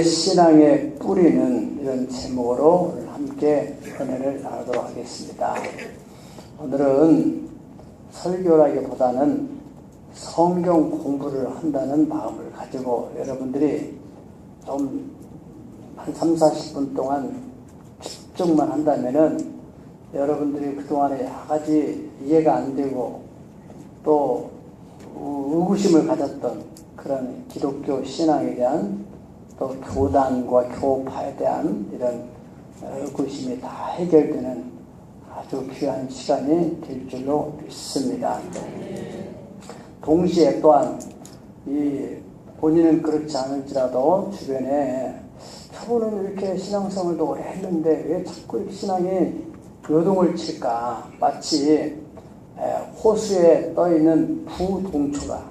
신앙의 뿌리는 이런 제목으로 오늘 함께 은혜를 나누도록 하겠습니다. 오늘은 설교라기보다는 성경 공부를 한다는 마음을 가지고 여러분들이 좀 한 30-40분 동안 집중만 한다면은 여러분들이 그동안에 여러 가지 이해가 안 되고 또 의구심을 가졌던 그런 기독교 신앙에 대한 또 교단과 교파에 대한 이런 의구심이 다 해결되는 아주 귀한 시간이 될 줄로 믿습니다. 동시에 또한 이 본인은 그렇지 않을지라도 주변에 저분은 이렇게 신앙생활도 오래 했는데 왜 자꾸 이렇게 신앙이 요동을 칠까? 마치 호수에 떠있는 부동초가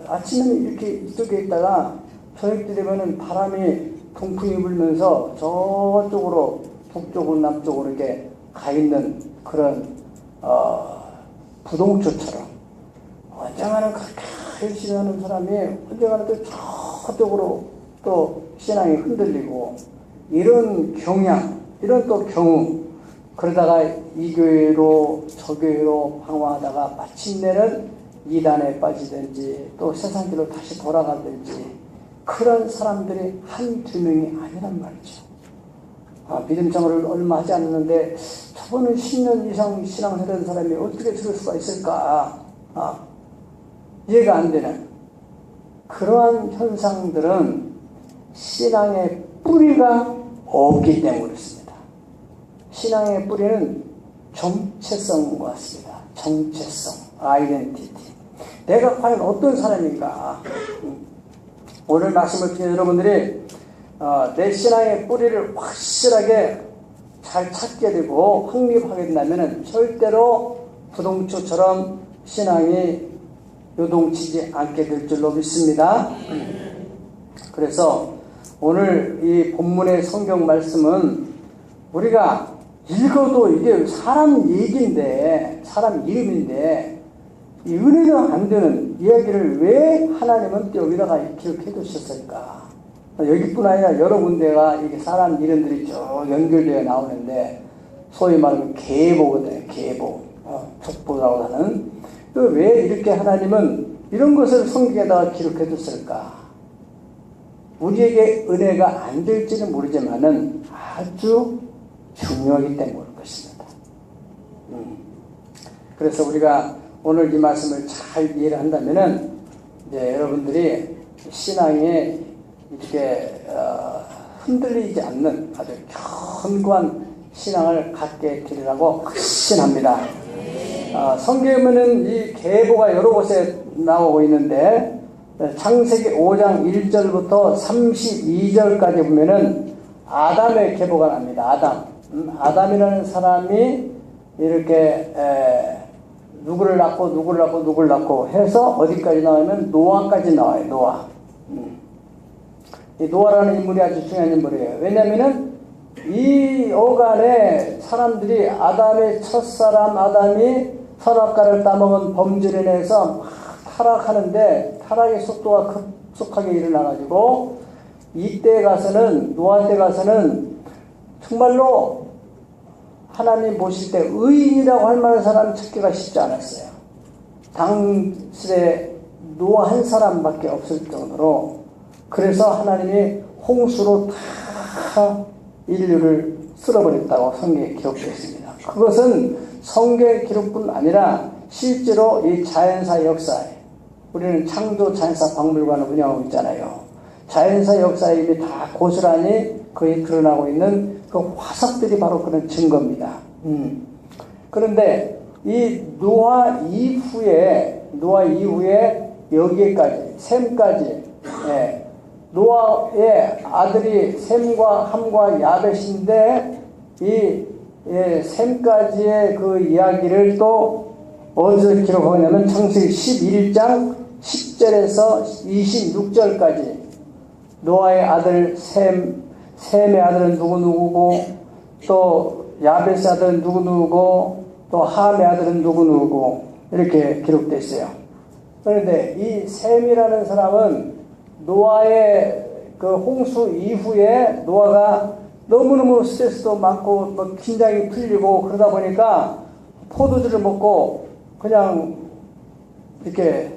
아침에는 이렇게 이쪽에 있다가 저녁 되면은 바람이 동풍이 불면서 저쪽으로 북쪽으로 남쪽으로 이렇게 가 있는 그런 부동초처럼 언젠가는 그렇게 열심히 하는 사람이 언젠가는 또 저쪽으로 또 신앙이 흔들리고 이런 경향, 이런 또 경우 그러다가 이 교회로 저 교회로 방황하다가 마침내는 이단에 빠지든지 또 세상길로 다시 돌아가든지 그런 사람들이 한두 명이 아니란 말이죠. 믿음 생활을 얼마 하지 않았는데 저번은 10년 이상 신앙생활 한 사람이 어떻게 저럴 수가 있을까? 이해가 안 되는 그러한 현상들은 신앙의 뿌리가 없기 때문에 그렇습니다. 신앙의 뿌리는 정체성과 같습니다. 정체성, 아이덴티티. 내가 과연 어떤 사람인가? 오늘 말씀을 통해 여러분들이 내 신앙의 뿌리를 확실하게 잘 찾게 되고 확립하게 된다면 절대로 부동초처럼 신앙이 요동치지 않게 될 줄로 믿습니다. 그래서 오늘 이 본문의 성경 말씀은 우리가 읽어도 이게 사람 얘기인데, 사람 이름인데, 이 은혜가 안 되는 이야기를 왜 하나님은 또 여기다가 기록해 두셨을까? 여기뿐 아니라 여러 군데가 이게 사람 이름들이 쭉 연결되어 나오는데, 소위 말하면 계보거든요. 계보. 족보라고 하는. 왜 이렇게 하나님은 이런 것을 성경에다가 기록해 뒀을까? 우리에게 은혜가 안 될지는 모르지만은 아주 중요하기 때문에 그럴 것입니다. 그래서 우리가 오늘 이 말씀을 잘 이해를 한다면은 이제 여러분들이 신앙에 이렇게 흔들리지 않는 아주 견고한 신앙을 갖게 되리라고 확신합니다. 성경에는 이 계보가 여러 곳에 나오고 있는데 창세기 5장 1절부터 32절까지 보면은 아담의 계보가 납니다. 아담이라는 사람이 이렇게 누구를 낳고 해서 어디까지 나오면 노아까지 나와요. 노아. 이 노아라는 인물이 아주 중요한 인물이에요. 왜냐하면은 이 어간에 사람들이 아담의 첫사람 아담이 선악과를 따먹은 범죄로 인해서 막 타락하는데 타락의 속도가 급속하게 일어나가지고 이때 가서는 노아 때 가서는 정말로 하나님 보실 때 의인이라고 할 만한 사람 찾기가 쉽지 않았어요. 당시에 노아 한 사람밖에 없을 정도로 그래서 하나님이 홍수로 다 인류를 쓸어버렸다고 성경에 기록되어 있습니다. 그것은 성경의 기록뿐 아니라 실제로 이 자연사 역사에 우리는 창조 자연사 박물관을 운영하고 있잖아요. 자연사 역사에 이미 다 고스란히 거의 드러나고 있는 그 화석들이 바로 그런 증거입니다. 그런데 이 노아 이후에 여기에까지 셈까지 노아의 아들이 셈과 함과 야벳인데 이 셈까지의 그 이야기를 또 어디서 기록하고 있냐면 창세기 11장 10절에서 26절까지 노아의 아들 셈의 아들은 누구누구고 또 야벳의 아들은 누구누구고 또 함의 아들은 누구누구고 이렇게 기록되어 있어요. 그런데 이 셈이라는 사람은 노아의 그 홍수 이후에 노아가 너무너무 스트레스도 많고 뭐 긴장이 풀리고 그러다 보니까 포도주를 먹고 그냥 이렇게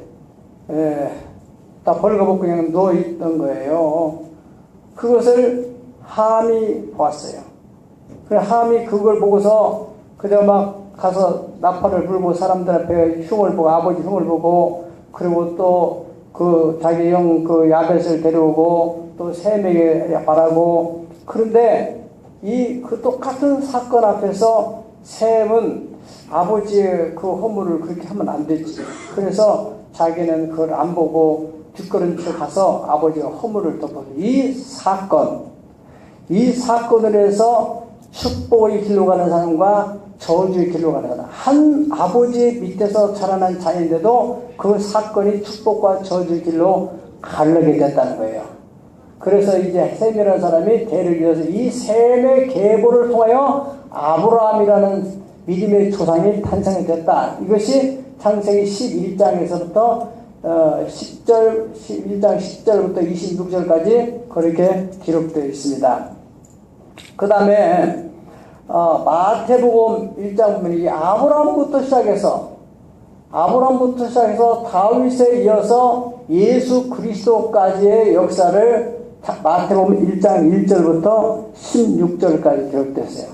다 벌거벗고 그냥 누워있던 거예요. 그것을 함이 보았어요. 그래 함이 그걸 보고서 그저 막 가서 나팔을 불고 사람들 앞에 흉을 보고 아버지 흉을 보고 그리고 또 그 자기 형 그 야벳을 데려오고 또 셈에게 바라고 그런데 이 그 똑같은 사건 앞에서 셈은 아버지의 그 허물을 그렇게 하면 안 되지. 그래서 자기는 그걸 안 보고 뒷걸음질 가서 아버지의 허물을 덮어서 이 사건을 해서 축복의 길로 가는 사람과 저주의 길로 가는 사람, 한 아버지 밑에서 자라난 자인데도 그 사건이 축복과 저주의 길로 가르게 됐다는 거예요. 그래서 이제 셈이라는 사람이 대를 이어서 이 셈의 계보를 통하여 아브라함이라는 믿음의 조상이 탄생이 됐다. 이것이 창세기 11장에서부터 11장 10절부터 26절까지 그렇게 기록되어 있습니다. 그 다음에 마태복음 1장 보면 이 아브라함부터 시작해서 다윗에 이어서 예수 그리스도까지의 역사를 마태복음 1장 1절부터 16절까지 기록됐어요.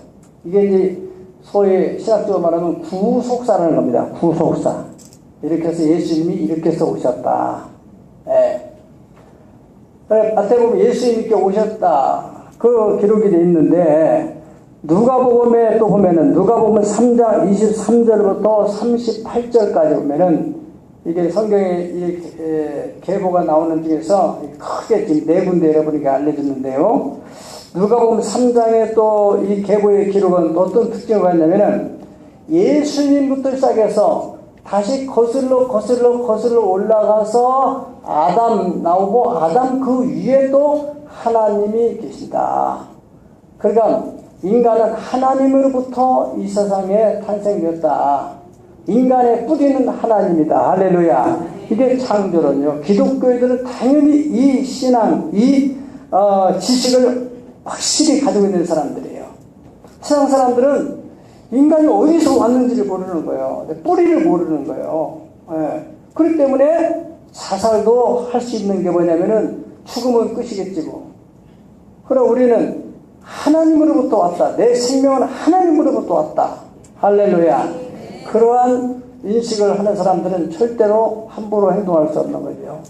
이게 이제 소위 신학적으로 말하면 구속사라는 겁니다. 구속사. 이렇게 해서 예수님이 이렇게 해서 오셨다. 마태복음 예수님께 오셨다. 그 기록이 되어 있는데 누가복음에 또 보면은 누가복음 3장 23절부터 38절까지 보면은 이게 성경에 계보가 나오는 중에서 크게 지금 네 군데 여러분에게 알려줬는데요. 누가복음 3장에 또 이 계보의 기록은 어떤 특징을 갖냐면은 예수님부터 시작해서 다시 거슬러 올라가서 아담 나오고 아담 그 위에 또 하나님이 계신다. 그러니까 인간은 하나님으로부터 이 세상에 탄생되었다. 인간의 뿌리는 하나님이다. 할렐루야. 이게 창조론이요. 기독교인들은 당연히 이 신앙, 이 지식을 확실히 가지고 있는 사람들이에요. 세상 사람들은 인간이 어디서 왔는지를 모르는 거예요. 뿌리를 모르는 거예요. 그렇기 때문에 자살도 할 수 있는 게 뭐냐면은 죽으면 끝이겠지 뭐. 그럼 우리는 하나님으로부터 왔다. 내 생명은 하나님으로부터 왔다. 할렐루야. 그러한 인식을 하는 사람들은 절대로 함부로 행동할 수 없는 거죠.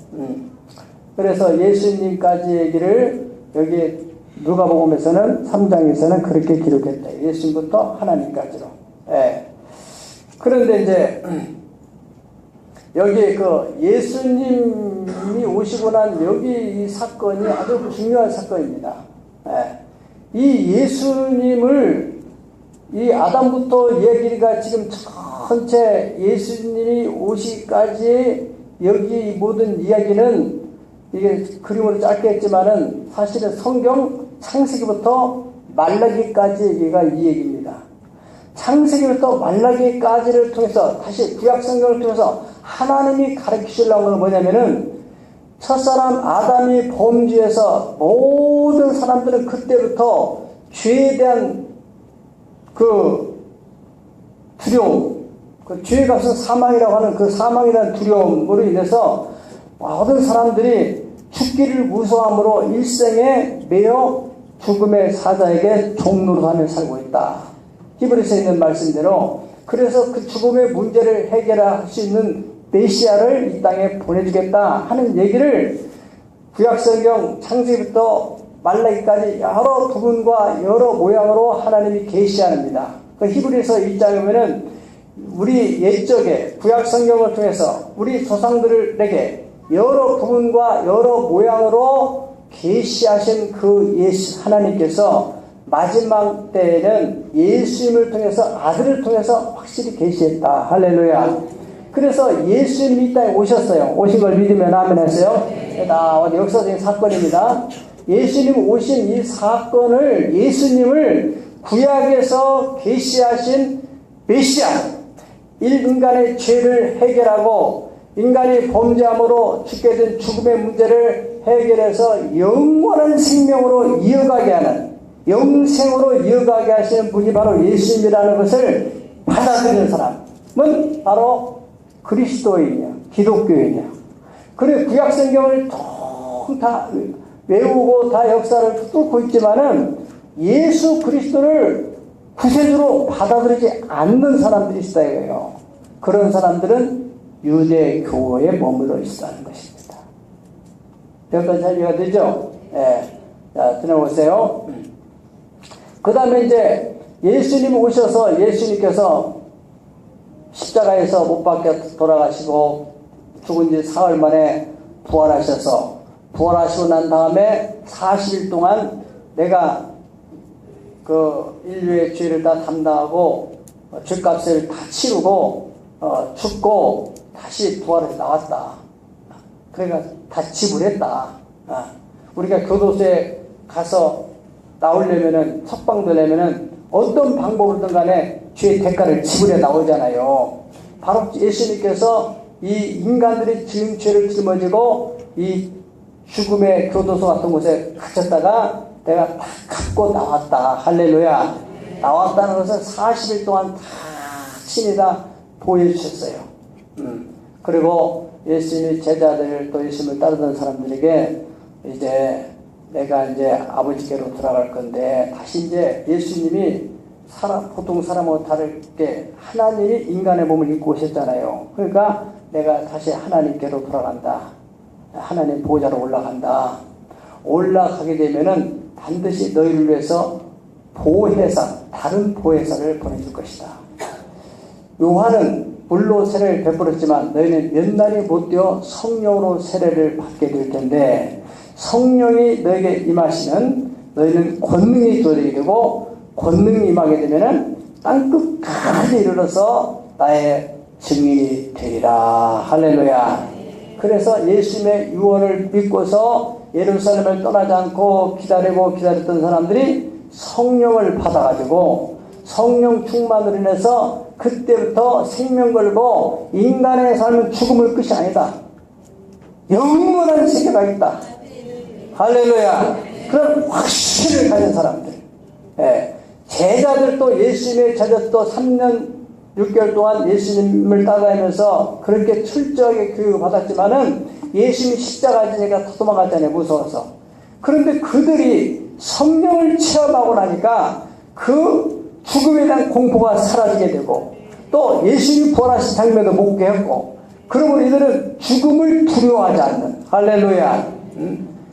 그래서 예수님까지 얘기를 여기 누가복음에서는 3장에서는 그렇게 기록했다. 예수님부터 하나님까지로. 그런데 이제 여기 그 예수님이 오시고 난 여기 이 사건이 아주 중요한 사건입니다. 이 예수님을 이 아담부터 얘기가 지금 전체 예수님이 오시기까지 여기 모든 이야기는 이게 그림으로 짧게 했지만은 사실은 성경 창세기부터 말라기까지 얘기가 이 얘기입니다. 창세기부터 말라기까지를 통해서 다시 구약 성경을 통해서 하나님이 가르치시려는 건 뭐냐면은 첫사람 아담이 범죄해서 모든 사람들은 그때부터 죄에 대한 그 두려움, 그 죄의 값은 사망이라고 하는 그 사망에 대한 두려움으로 인해서 모든 사람들이 죽기를 무서워함으로 일생에 매여 죽음의 사자에게 종노릇하며 살고 있다. 히브리서에 있는 말씀대로 그래서 그 죽음의 문제를 해결할 수 있는 메시아를 이 땅에 보내주겠다 하는 얘기를 구약성경 창세기부터 말라기까지 여러 부분과 여러 모양으로 하나님이 계시합니다. 그 히브리서 1장에 보면은 우리 옛적에 구약성경을 통해서 우리 조상들에게 여러 부분과 여러 모양으로 계시하신 그 예수 하나님께서 마지막 때에는 예수님을 통해서 아들을 통해서 확실히 계시했다. 할렐루야. 그래서 예수님이 이 땅에 오셨어요. 오신 걸 믿으면 아멘 하세요. 역사적인 사건입니다. 예수님 오신 이 사건을 예수님을 구약에서 계시하신 메시아 인간의 죄를 해결하고 인간이 범죄함으로 죽게 된 죽음의 문제를 해결해서 영원한 생명으로 이어가게 하는, 영생으로 이어가게 하시는 분이 바로 예수님이라는 것을 받아들이는 사람은 바로 그리스도인이야, 기독교인이야. 그래 구약성경을 다 외우고 다 역사를 뚫고 있지만은 예수 그리스도를 구세주로 받아들이지 않는 사람들이 있다 이거예요. 그런 사람들은 유대교에 머물러 있다는 것입니다. 여기까지 잘 이해가 되죠? 예. 자, 들어보세요. 그 다음에 이제 예수님 오셔서 예수님께서 십자가에서 못 박혀 돌아가시고 죽은 지 사흘 만에 부활하셔서 부활하시고 난 다음에 40일 동안 내가 그 인류의 죄를 다 담당하고 죄값을 다 치르고 죽고 다시 부활해서 나왔다. 그러니까 다 지불했다. 우리가 교도소에 가서 나오려면은 석방되려면은 어떤 방법이든 간에 죄의 대가를 지불해 나오잖아요. 바로 예수님께서 이 인간들이 지은 죄를 짊어지고 이 죽음의 교도소 같은 곳에 갇혔다가 내가 다 갚고 나왔다. 할렐루야. 나왔다는 것은 40일 동안 다 친히 다 보여주셨어요. 그리고 예수님이 제자들 또 예수님을 따르던 사람들에게 이제 내가 이제 아버지께로 돌아갈 건데 다시 이제 예수님이 보통 사람하고 다르게 하나님이 인간의 몸을 입고 오셨잖아요. 그러니까 내가 다시 하나님께로 돌아간다. 하나님 보좌로 올라간다. 올라가게 되면은 반드시 너희를 위해서 보혜사, 다른 보혜사를 보내줄 것이다. 요한은 물로 세례를 베풀었지만 너희는 몇 날이 못 되어 성령으로 세례를 받게 될 텐데 성령이 너에게 임하시면 너희는 권능이 주어지게 되고 권능이 임하게 되면은 땅끝까지 이르러서 나의 증인이 되리라. 할렐루야. 그래서 예수님의 유언을 믿고서 예루살렘을 떠나지 않고 기다렸던 사람들이 성령을 받아가지고 성령 충만으로 인해서 그때부터 생명 걸고 인간의 삶은 죽음의 끝이 아니다. 영원한 세계가 있다. 할렐루야. 그런 확신을 가진 사람들. 예. 제자들도 예수님의 제자들도 3년 6개월 동안 예수님을 따라가면서 그렇게 철저하게 교육을 받았지만은 예수님이 십자가 지니까 다 도망갔잖아요. 무서워서. 그런데 그들이 성령을 체험하고 나니까 그 죽음에 대한 공포가 사라지게 되고 또 예수님이 부활하신 장면도 보게 했고 그러므로 이들은 죽음을 두려워하지 않는 할렐루야.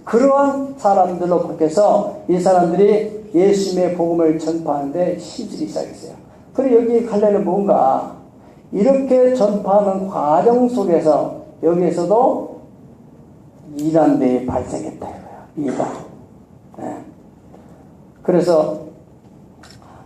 그러한 사람들로 바뀌어서 이 사람들이 예수님의 복음을 전파하는데 힘쓰기 시작했어요. 그리고 여기 갈래는 뭔가 이렇게 전파하는 과정 속에서 여기에서도 이단들이 발생했다 이거예요. 이단. 네. 그래서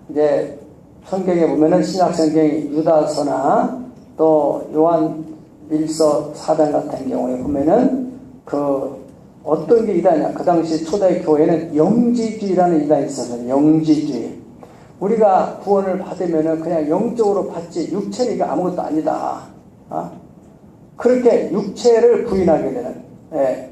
이제 성경에 보면은 신약 성경의 유다서나 또 요한 1서 4장 같은 경우에 보면은 그 어떤 게 이단이냐. 그 당시 초대 교회는 영지주의라는 이단이 있었어요. 영지주의. 우리가 구원을 받으면은 그냥 영적으로 받지 육체는 이게 아무것도 아니다. 그렇게 육체를 부인하게 되는, 예.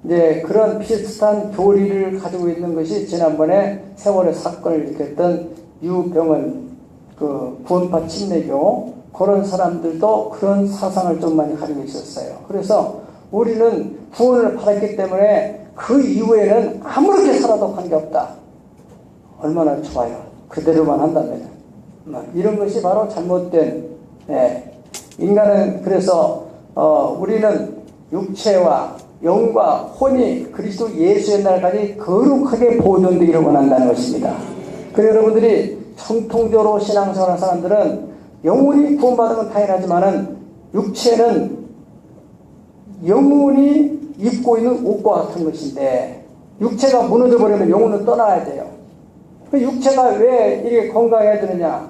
이제 그런 비슷한 교리를 가지고 있는 것이 지난번에 세월의 사건을 일으켰던 유병은 그 구원파 침례교 그런 사람들도 그런 사상을 좀 많이 가지고 있었어요. 그래서 우리는 구원을 받았기 때문에 그 이후에는 아무렇게 살아도 관계없다. 얼마나 좋아요. 그대로만 한다면. 이런 것이 바로 잘못된, 예. 인간은 그래서 우리는 육체와 영과 혼이 그리스도 예수의 날까지 거룩하게 보존되기를 원한다는 것입니다. 그래서 여러분들이 정통적으로 신앙생활하는 사람들은 영혼이 구원받은 건 당연하지만은 육체는 영혼이 입고 있는 옷과 같은 것인데 육체가 무너져 버리면 영혼은 떠나야 돼요. 그 육체가 왜 이렇게 건강해야 되느냐?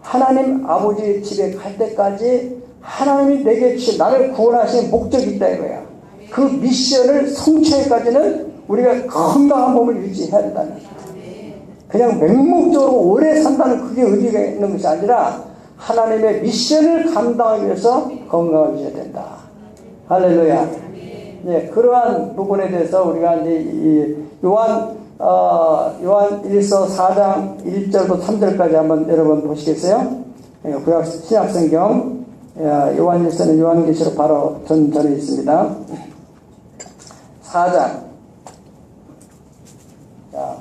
하나님 아버지 집에 갈 때까지 하나님이 내게 주신 나를 구원하신 목적이 있다 이거야. 그 미션을 성취하기까지는 우리가 건강한 몸을 유지해야 된다는 거야. 그냥 맹목적으로 오래 산다는 그게 의미가 있는 것이 아니라 하나님의 미션을 감당하기 위해서 건강을 주셔야 된다. 할렐루야. 네, 그러한 부분에 대해서 우리가 이제 이 요한 1서 4장 1절부터 3절까지 한번 여러분 보시겠어요? 구약 신약성경 요한 1서는 요한계시록 바로 전에 있습니다. 4장. 자,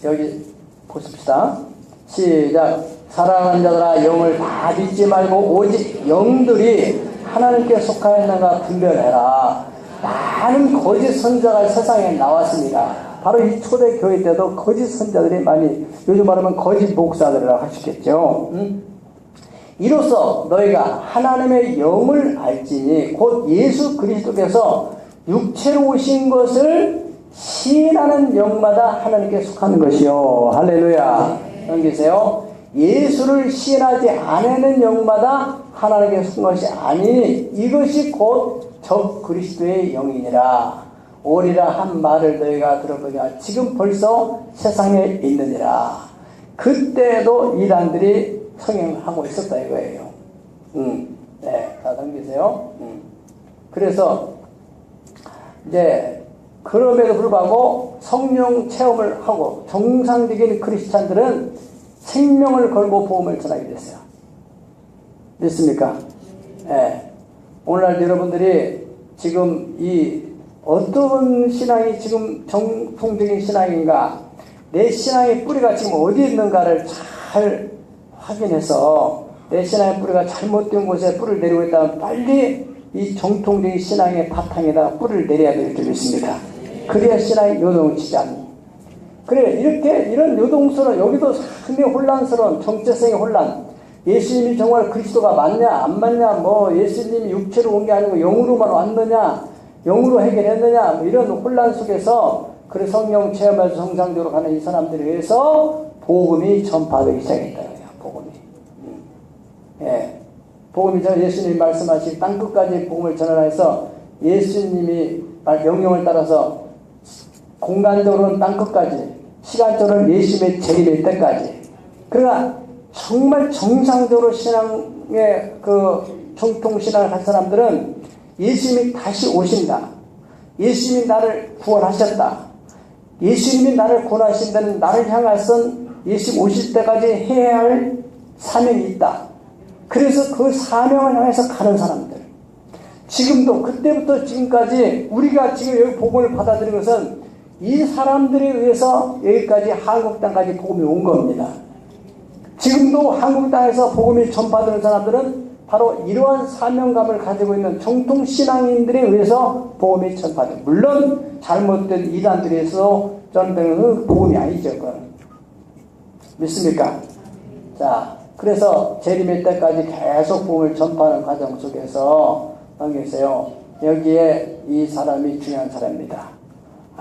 여기 보십시다. 시작. 사랑하는 자들아, 영을 다 믿지 말고 오직 영들이 하나님께 속하였는가 분별해라. 많은 거짓 선자가 세상에 나왔습니다. 바로 이 초대 교회 때도 거짓 선자들이 많이, 요즘 말하면 거짓 목사들이라고 하시겠죠. 이로써 너희가 하나님의 영을 알지니 곧 예수 그리스도께서 육체로 오신 것을 시인하는 영마다 하나님께 속하는 것이요. 할렐루야. 여기 계세요. 예수를 시인하지 않는 영마다 하나님께 속한 것이 아니니 이것이 곧 적 그리스도의 영이니라. 오리라 한 말을 너희가 들어보냐. 지금 벌써 세상에 있느니라. 그때도 이단들이 성행하고 있었다 이거예요. 네, 다 넘기세요. 그래서 이제 그럼에도 불구하고 성령 체험을 하고 정상적인 크리스찬들은 생명을 걸고 복음을 전하게 됐어요. 믿습니까? 네. 오늘날 여러분들이 지금 이 어떤 신앙이 지금 정통적인 신앙인가, 내 신앙의 뿌리가 지금 어디 있는가를 잘 확인해서 내 신앙의 뿌리가 잘못된 곳에 뿌리를 내리고 있다면 빨리 이 정통적인 신앙의 바탕에다 뿌리를 내려야 될 줄 믿습니다. 그래야 신앙이 요동치지 않니. 그래, 이런 요동스러운, 여기도 상당히 혼란스러운 정체성의 혼란. 예수님이 정말 그리스도가 맞냐 안 맞냐, 뭐 예수님이 육체로 온 게 아니고 영으로만 왔느냐, 영으로 해결했느냐, 뭐 이런 혼란 속에서 그 성령 체험에서 정상적으로 가는 이 사람들에 의해서 복음이 전파되기 시작했다. 복음이. 예. 복음이 예수님이 말씀하신 땅끝까지 복음을 전하라 해서 예수님이 명령을 따라서 공간적으로는 땅끝까지, 시간적으로는 예수님의 재림일 때까지. 그러나 정말 정상적으로 신앙의 정통신앙을 한 사람들은 예수님이 다시 오신다. 예수님이 나를 구원하셨다. 예수님이 나를 구원하신다는 나를 향해선 예수님 오실 때까지 해야 할 사명이 있다. 그래서 그 사명을 향해서 가는 사람들. 지금도 그때부터 지금까지 우리가 지금 여기 복음을 받아들인 것은 이 사람들에 의해서 여기까지 한국 땅까지 복음이 온 겁니다. 지금도 한국 땅에서 복음이 전파되는 사람들은 바로 이러한 사명감을 가지고 있는 정통신앙인들에 의해서 복음이 전파됩니다. 물론 잘못된 이단들에 의해서 전파되는 복음이 아니죠. 그건. 믿습니까? 자, 그래서 재림의 때까지 계속 복음을 전파하는 과정 속에서 계세요. 여기에 이 사람이 중요한 사람입니다.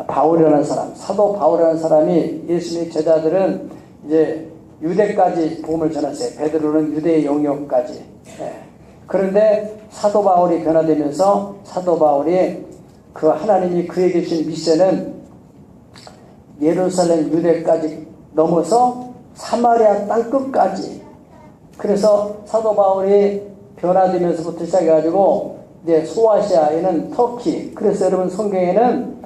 바울이라는 사람, 사도 바울이라는 사람이 예수님의 제자들은 이제 유대까지 복음을 전했어요. 베드로는 유대의 영역까지. 네. 그런데 사도 바울이 변화되면서 사도 바울이 그 하나님이 그에게 주신 미션은 예루살렘 유대까지 넘어서 사마리아 땅끝까지. 그래서 사도 바울이 변화되면서부터 시작해가지고 이제 소아시아에는 터키. 그래서 여러분 성경에는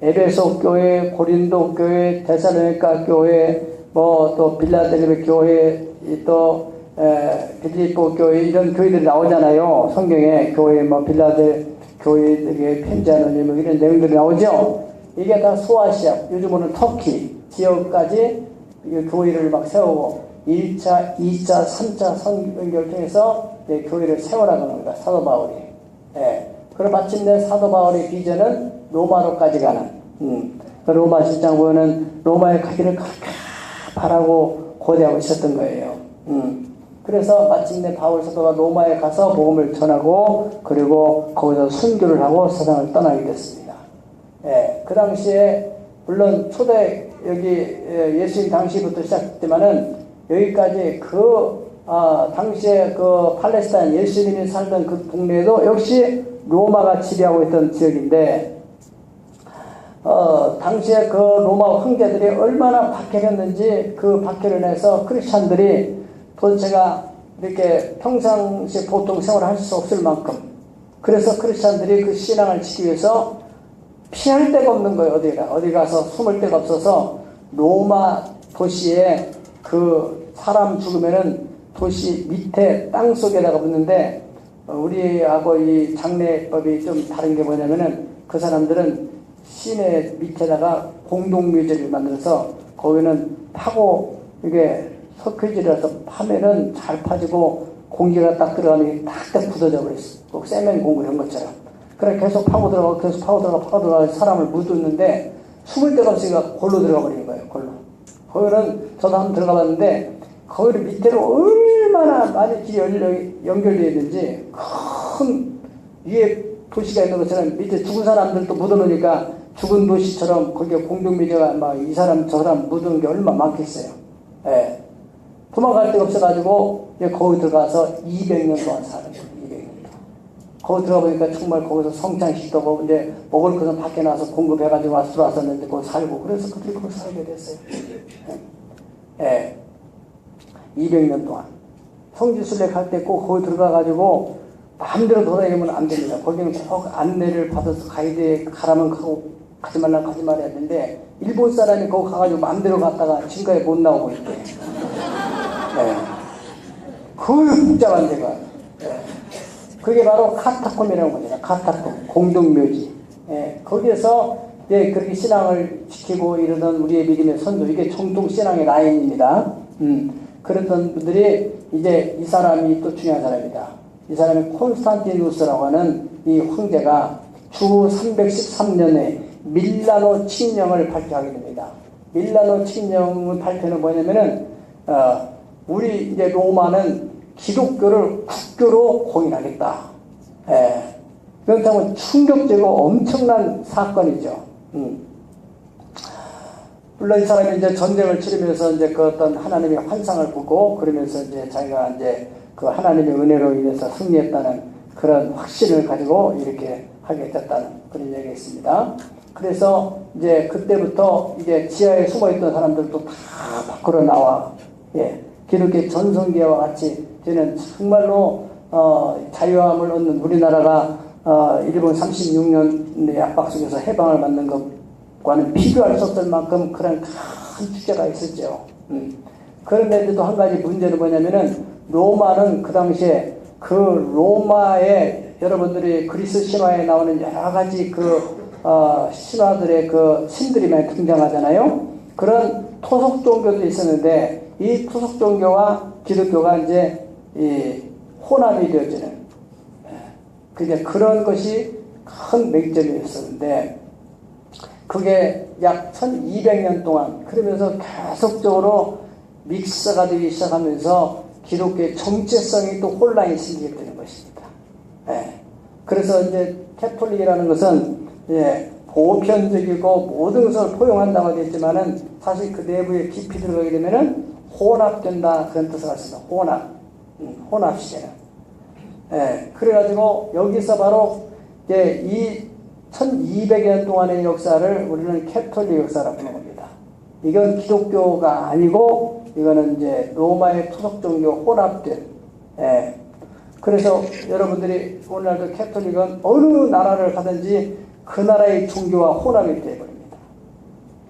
에베소 교회, 고린도 교회, 데살로니가 교회, 뭐 또 빌라델비아 교회, 또 빌립보 교회 이런 교회들이 나오잖아요. 성경에 교회 뭐 빌라델 교회들에게 편지하는 뭐 이런 내용들이 나오죠. 이게 다 소아시아, 요즘은 터키 지역까지 교회를 막 세우고 1차, 2차, 3차 선교를 통해서 교회를 세워나가는 겁니다. 사도 바울이. 예. 그리고 마침내 사도 바울의 비전은 로마로까지 가는. 그 로마 실장 보면은 로마에 가기를 그렇게 바라고 고대하고 있었던 거예요. 그래서 마침내 바울 사도가 로마에 가서 복음을 전하고 그리고 거기서 순교를 하고 세상을 떠나게 됐습니다. 예, 그 당시에 물론 초대 여기 예수님 당시부터 시작했지만은 여기까지 당시에 그 팔레스타인 예수님이 살던 그 동네에도 역시 로마가 지배하고 있던 지역인데 당시에 그 로마 황제들이 얼마나 박해를 했는지 그 박해를 해서 크리스찬들이 도대체가 이렇게 평상시 보통 생활을 할 수 없을 만큼, 그래서 크리스찬들이 그 신앙을 지키기 위해서 피할 데가 없는 거예요. 어디 가서 숨을 데가 없어서 로마 도시에 그 사람 죽으면은 도시 밑에 땅 속에다가 묻는데, 우리하고 이 장례법이 좀 다른 게 뭐냐면은 그 사람들은 시내 밑에다가 공동묘지를 만들어서 거기는 파고, 이게 석회질이라서 파면은 잘 파지고 공기가 딱 들어가면 탁탁 굳어져 버렸어. 꼭 세면 공구 이런 것처럼. 그래 계속 파고 들어가 사람을 묻었는데 숨을 데가 없으니까 골로 들어가 버리는 거예요. 골로. 거기는 저도 한번 들어가 봤는데 거기 밑에로 얼마나 많이 길이 연결되어 있는지, 큰 위에 도시가 있는 것처럼 밑에 죽은 사람들도 묻어놓으니까 죽은 도시처럼 거기에 공동묘지가 막 이 사람 저 사람 묻은 게 얼마나 많겠어요. 예. 도망갈 데가 없어가지고 거기 들어가서 200년 동안 사는 거예요. 200년 동안. 거기 들어가 보니까 정말 거기서 성찬식도 하고 이제 먹을 것은 밖에 나와서 공급해가지고 들어왔었는데 거기 살고, 그래서 그들이 거기 살게 됐어요. 예. 200년 동안. 성지순례 할 때 꼭 거기 들어가가지고 마음대로 돌아다니면 안 됩니다. 거기는 꼭 안내를 받아서 가이드에 가라면 가지 말라면 가지 말아야 되는데, 일본 사람이 거기 가가지고 마음대로 갔다가 지금까지 못 나오고 있대. 네. 그 복잡한 데가. 네. 그게 바로 카타콤이라는 겁니다. 카타콤. 공동묘지. 네. 거기에서 그렇게 신앙을 지키고 이러던 우리의 믿음의 선조, 이게 정통신앙의 라인입니다. 그랬던 분들이 이제 이 사람이 또 중요한 사람이다. 이 사람이 콘스탄티누스라고 하는 이 황제가 주 313년에 밀라노 칙령을 발표하게 됩니다. 밀라노 칙령의 발표는 뭐냐면은, 우리 이제 로마는 기독교를 국교로 공인하겠다. 예. 그렇다면 충격적이고 엄청난 사건이죠. 물론 이 사람이 이제 전쟁을 치르면서 이제 그 어떤 하나님의 환상을 보고 그러면서 이제 자기가 이제 그 하나님의 은혜로 인해서 승리했다는 그런 확신을 가지고 이렇게 하게 됐다는 그런 얘기가 있습니다. 그래서 이제 그때부터 이제 지하에 숨어있던 사람들도 다 밖으로 나와, 예. 기독교 전성기와 같이 저는 정말로 자유함을 얻는 우리나라가 일본 36년의 압박 속에서 해방을 받는 것과는 비교할 수 없을 만큼 그런 큰 축제가 있었죠. 그런데도 한 가지 문제는 뭐냐면은, 로마는 그 당시에 그 로마의 여러분들이 그리스 신화에 나오는 여러 가지 신화들의 그 신들이 많이 등장하잖아요. 그런 토속 종교도 있었는데 이 토속 종교와 기독교가 이제 혼합이 되어지는, 그게 그런 것이 큰 맹점이었었는데, 그게 약 1200년 동안 그러면서 계속적으로 믹스가 되기 시작하면서 기독교의 정체성이 또 혼란이 생기게 되는 것입니다. 예. 그래서 이제 캐톨릭이라는 것은 보편적이고 모든 것을 포용한다고 되어 있지만은 사실 그 내부에 깊이 들어가게 되면은 혼합된다, 그런 뜻을 갖습니다. 혼합 시대는. 예. 그래가지고 여기서 바로 이제 이 1200년 동안의 역사를 우리는 캐톨릭 역사라고 부르는 겁니다. 이건 기독교가 아니고 이거는 이제 로마의 토속 종교 혼합된. 예. 그래서 여러분들이 오늘날도 캐톨릭은 어느 나라를 가든지 그 나라의 종교와 혼합이 되어버립니다.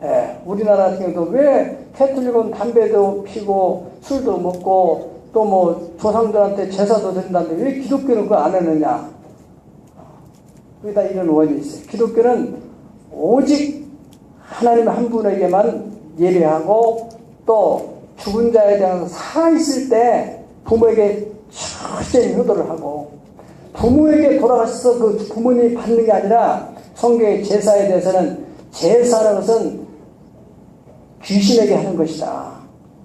예. 우리나라 같은 경우도 왜 캐톨릭은 담배도 피고 술도 먹고 또 뭐 조상들한테 제사도 드린다는데 왜 기독교는 그거 안 하느냐? 그게 다 이런 원인이 있어요. 기독교는 오직 하나님 한 분에게만 예배하고, 또 죽은 자에 대한 살아있을 때 부모에게 철저히 효도를 하고, 부모에게 돌아가셔서 그 부모님이 받는 게 아니라 성경의 제사에 대해서는 제사라는 것은 귀신에게 하는 것이다.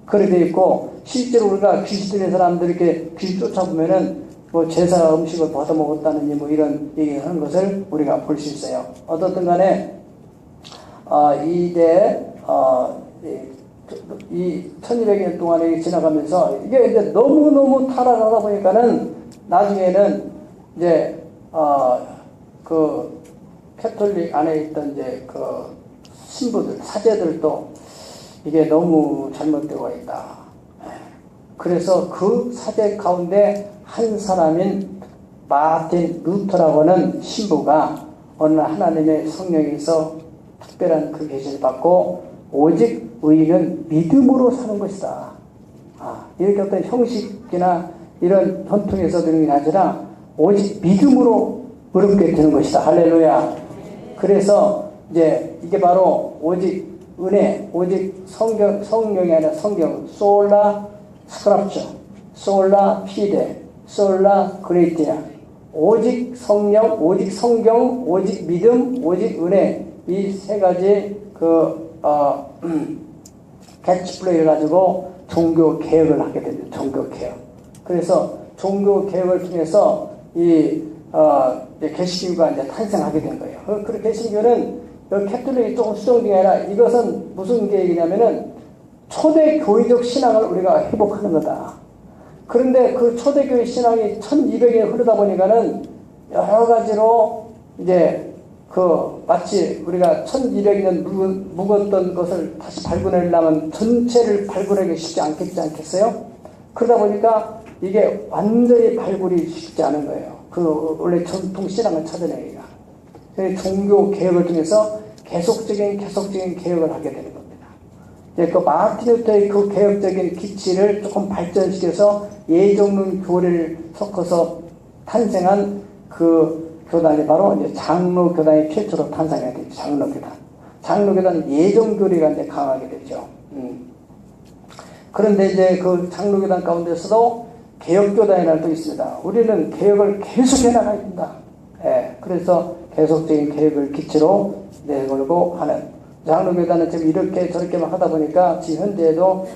그렇게 되어 있고, 실제로 우리가 귀신 들린 사람들 이렇게 귀신 쫓아보면은 뭐 제사 음식을 받아 먹었다느니 뭐 이런 얘기를 하는 것을 우리가 볼 수 있어요. 어떻든 간에 이 1200년 동안에 지나가면서 이게 이제 너무너무 타락하다 보니까는 나중에는 이제 그 캐톨릭 안에 있던 이제 그 신부들, 사제들도 이게 너무 잘못되어 있다. 그래서 그 사제 가운데 한 사람인 마틴 루터라고는 신부가 어느 날 하나님의 성령에서 특별한 그 계시를 받고 오직 의인은 믿음으로 사는 것이다. 이렇게 어떤 형식이나 이런 전통에서 되는 게 아니라 오직 믿음으로 의롭게 되는 것이다. 할렐루야. 그래서 이제 이게 바로 오직 은혜, 오직 성령이 아니라 성경, 솔라 스크립처, 솔라 피데, 솔라 그레이티아. 오직 성령, 오직 성경, 오직 믿음, 오직 은혜. 이 세 가지 캐치플레이를 가지고 종교 개혁을 하게 됩니다. 종교 개혁. 그래서 종교 개혁을 통해서 개신교가 이제 탄생하게 된 거예요. 그 개신교는 캐톨릭이 조금 수정된 게 아니라 이것은 무슨 계획이냐면은 초대교회적 신앙을 우리가 회복하는 거다. 그런데 그 초대교회 신앙이 1200년 흐르다 보니까는 여러 가지로 이제 마치 우리가 1200년 묵었던 것을 다시 발굴하려면 전체를 발굴하기 쉽지 않겠어요? 그러다 보니까 이게 완전히 발굴이 쉽지 않은 거예요. 원래 전통 신앙을 찾아내기가. 종교 개혁을 통해서 계속적인 개혁을 하게 되는 겁니다. 그 마틴 루터의 그 개혁적인 기치를 조금 발전시켜서 예정론 교리를 섞어서 탄생한 그 교단이 바로 이제 장로교단이 최초로 탄생하게 되죠. 장로교단. 장로교단은 예정교리가 이제 강하게 되죠. 그런데 이제 그 장로교단 가운데서도 개혁교단이라는 또 있습니다. 우리는 개혁을 계속해 나가야 된다. 그래서 계속적인 개혁을 기치로 내걸고 하는 장로교단은 지금 이렇게 저렇게만 하다 보니까 지금 현재에도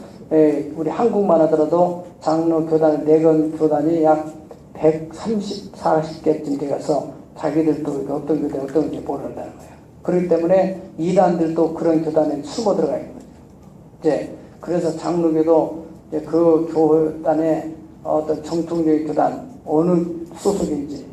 우리 한국만 하더라도 장로교단, 내건교단이 약 130, 40개쯤 돼가서 자기들도 어떤 교단, 어떤 건지 모른다는 거예요. 그렇기 때문에 이단들도 그런 교단에 숨어 들어가 있는 거죠. 그래서 장로교도 그 교단의 어떤 정통적인 교단, 어느 소속인지,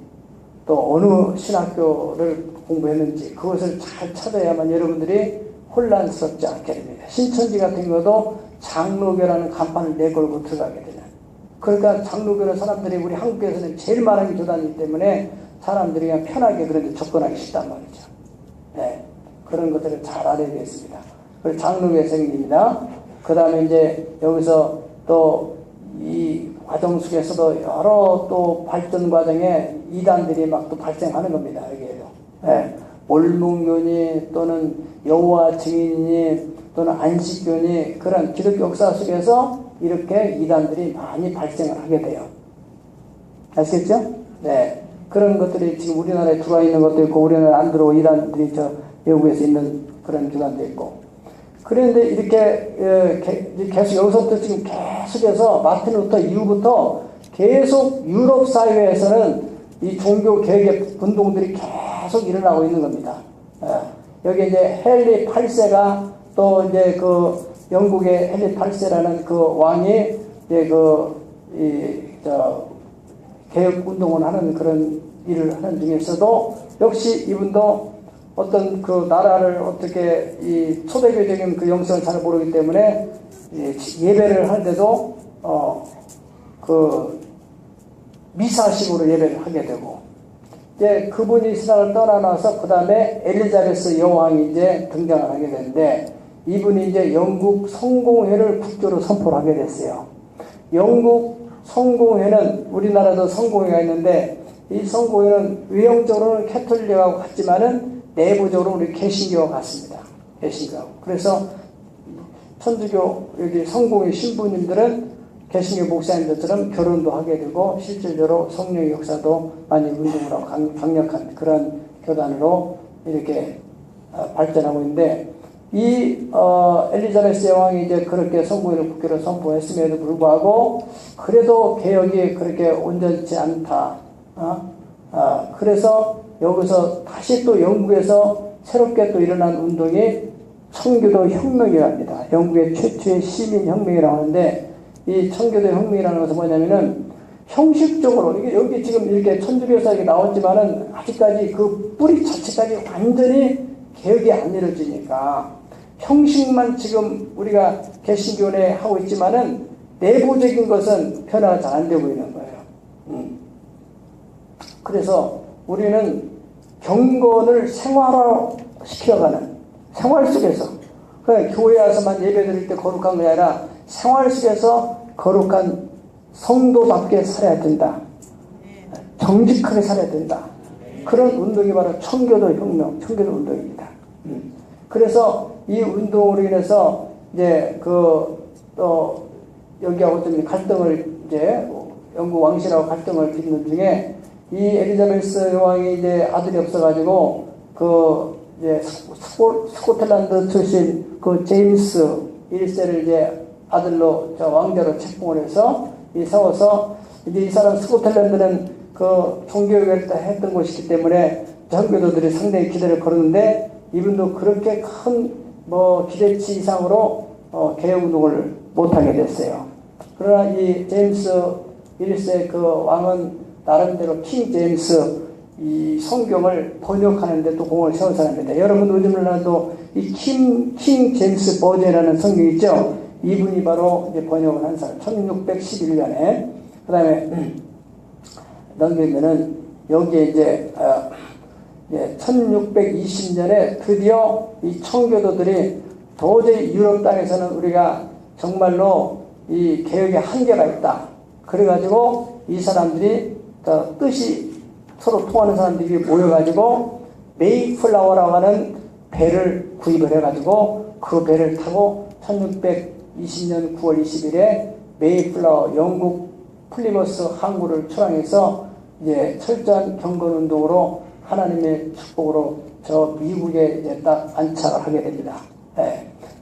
또 어느 신학교를 공부했는지, 그것을 잘 찾아야만 여러분들이 혼란스럽지 않게 됩니다. 신천지 같은 경우도 장로교라는 간판을 내걸고 들어가게 되는. 그러니까 장로교는 사람들이 우리 한국에서는 제일 많은 교단이기 때문에 사람들이 그냥 편하게 그런 데 접근하기 쉽단 말이죠. 그런 것들을 잘 알아야 되겠습니다. 그리고 장로교의 생깁니다. 그 다음에 이제 여기서 또 이 과정 속에서도 여러 또 발전 과정에 이단들이 막 또 발생하는 겁니다. 여기에도. 몰몬교니 또는 여호와 증인이 또는 안식교니 그런 기독교 역사 속에서 이렇게 이단들이 많이 발생을 하게 돼요. 아시겠죠? 그런 것들이 지금 우리나라에 들어와 있는 것도 있고 우리나라에 안 들어오고 이단들이 저 외국에서 있는 그런 기관도 있고. 그런데 이렇게 계속 여기서부터 지금 계속해서 마틴 루터 이후부터 계속 유럽 사회에서는 이 종교 개혁의 운동들이 계속 일어나고 있는 겁니다. 여기 이제 헨리 8세가 또 이제 영국의 헨리 8세라는 그 왕이 이제 개혁 운동을 하는 그런 일을 하는 중에서도 역시 이분도 어떤 그 나라를 어떻게 이 초대교적인 그 영성을 잘 모르기 때문에 예배를 할 때도 미사식으로 예배를 하게 되고 이제 그분이 세상을 떠나서 그 다음에 엘리자베스 여왕이 이제 등장을 하게 되는데 이분이 이제 영국 성공회를 국교로 선포를 하게 됐어요. 영국 성공회는 우리나라도 성공회가 있는데 이 성공회는 외형적으로는 캐톨릭하고 같지만은 내부적으로 우리 개신교와 같습니다. 개신교하고. 그래서 천주교 여기 성공회 신부님들은 개신교 목사님들처럼 결혼도 하게 되고 실질적으로 성령의 역사도 많이 운동을 하고 강력한 그런 교단으로 이렇게 발전하고 있는데 이 엘리자베스 여왕이 이제 그렇게 성공회를 국교로 선포했음에도 불구하고 그래도 개혁이 그렇게 온전치 않다. 그래서 여기서 다시 또 영국에서 새롭게 또 일어난 운동이 청교도 혁명이랍니다. 영국의 최초의 시민혁명이라고 하는데 이 청교도 혁명이라는 것은 뭐냐면은 형식적으로 이게 여기 지금 이렇게 천주교에서 이렇게 나왔지만은 아직까지 그 뿌리 자체까지 완전히 개혁이 안 이루어지니까 형식만 지금 우리가 개신교회 하고 있지만은 내부적인 것은 변화가 잘 안 되고 있는 거예요. 그래서 우리는 경건을 생활화 시켜가는 생활 속에서 그러니까 교회 와서만 예배 드릴 때 거룩한 게 아니라 생활 속에서 거룩한 성도답게 살아야 된다. 정직하게 살아야 된다. 그런 운동이 바로 청교도 혁명, 청교도 운동입니다. 그래서 이 운동으로 인해서 이제 여기하고 좀 갈등을 이제 영국 왕실하고 갈등을 빚는 중에 이 엘리자베스 여왕이 이제 아들이 없어가지고 이제 스코틀랜드 출신 제임스 1세를 이제 아들로 왕자로 책봉을 해서 세워서 이제 이 사람 스코틀랜드는 종교교회를 다 했던 곳이기 때문에 선교도들이 상당히 기대를 걸었는데 이분도 그렇게 큰 기대치 이상으로 개혁운동을 못하게 됐어요. 그러나 이 제임스 1세 왕은 나름대로 킹 제임스 이 성경을 번역하는데 또 공을 세운 사람입니다. 여러분 요즘날도 이 킹 제임스 버전이라는 성경이 있죠. 이분이 바로 이제 번역을 한 사람. 1611년에 그 다음에 넘기면은 여기에 이제 1620년에 드디어 이 청교도들이 도저히 유럽 땅에서는 우리가 정말로 이 개혁의 한계가 있다. 그래가지고 이 사람들이 뜻이 서로 통하는 사람들이 모여가지고 메이플라워라고 하는 배를 구입을 해가지고 그 배를 타고 1620년 9월 20일에 메이플라워 영국 플리머스 항구를 출항해서 이제 철저한 경건운동으로 하나님의 축복으로 저 미국에 이제 딱 안착을 하게 됩니다.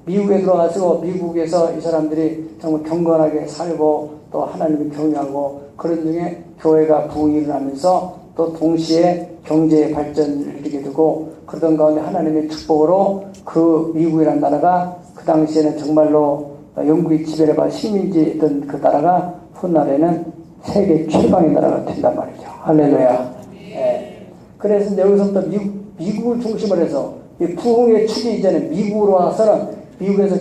미국에 들어가서 미국에서 이 사람들이 정말 경건하게 살고 또 하나님을 경외하고 그런 중에 교회가 부흥이 일어나면서 또 동시에 경제의 발전을 이루게 되고 그러던 가운데 하나님의 축복으로 그 미국이라는 나라가 그 당시에는 정말로 영국이 지배를 받은 식민지였던 그 나라가 훗날에는 세계 최강의 나라가 된단 말이죠. 할렐루야. 그래서 여기서부터 미국을 중심으로 해서 이 부흥의 축이 이제는 미국으로 와서는 미국에서